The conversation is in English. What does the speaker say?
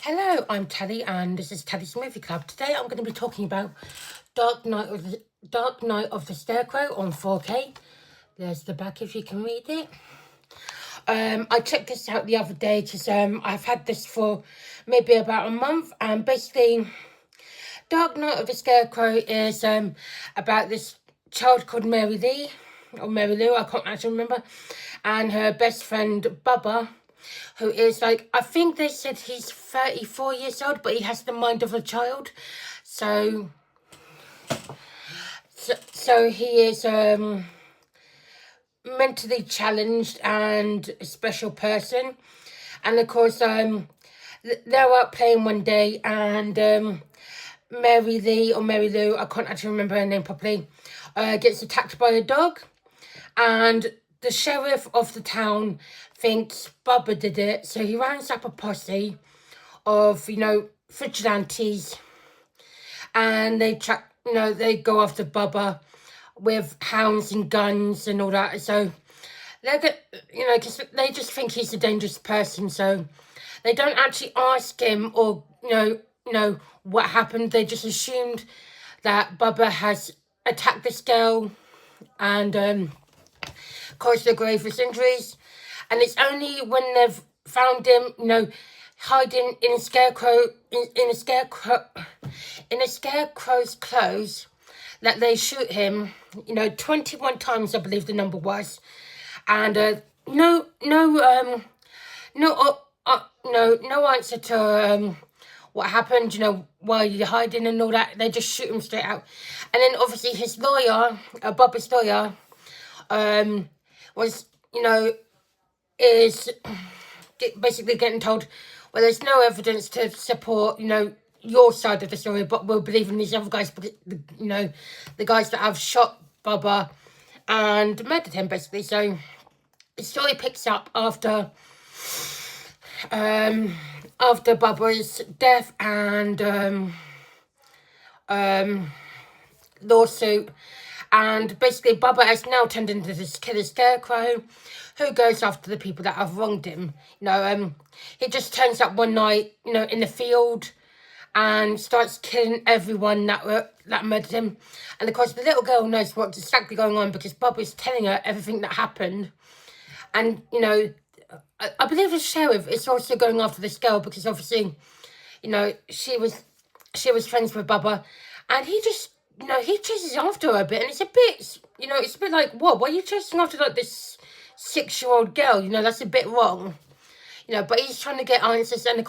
Hello, I'm Teddy, and this is Teddy's Movie Club. Today, I'm going to be talking about Dark Night of the Scarecrow on 4K. There's the back if you can read it. I checked this out the other day because I've had this for maybe about a month, and basically, Dark Night of the Scarecrow is about this child called Mary Lee, or Mary Lou, I can't actually remember, and her best friend Bubba, who is like, I think they said he's 34 years old, but he has the mind of a child. So he is mentally challenged and a special person. And of course, they're out playing one day, and Mary Lee, or Mary Lou, I can't actually remember her name properly, gets attacked by a dog. And the sheriff of the town thinks Bubba did it, so he rounds up a posse of, vigilantes, and they they go after Bubba with hounds and guns and all that. So they get, because they just think he's a dangerous person, so they don't actually ask him or what happened. They just assumed that Bubba has attacked this girl and caused her gravest injuries. And it's only when they've found him, hiding in a scarecrow's clothes, that they shoot him, 21 times, I believe the number was. And no answer to what happened, while you're hiding and all that. They just shoot him straight out. And then obviously his lawyer, Bubba's lawyer, was, is basically getting told, well, there's no evidence to support, your side of the story, but we'll believe in these other guys, but the guys that have shot Bubba and murdered him, basically. So the story picks up after Bubba's death and lawsuit. And basically, Bubba has now turned into this killer scarecrow who goes after the people that have wronged him. He just turns up one night, in the field and starts killing everyone that murdered him. And of course, the little girl knows what's exactly going on because Bubba's telling her everything that happened. And, I believe the sheriff is also going after this girl because obviously, she was friends with Bubba, and he just, he chases after her a bit, and it's a bit like, what? Why are you chasing after like this 6-year-old girl? That's a bit wrong. But he's trying to get answers, and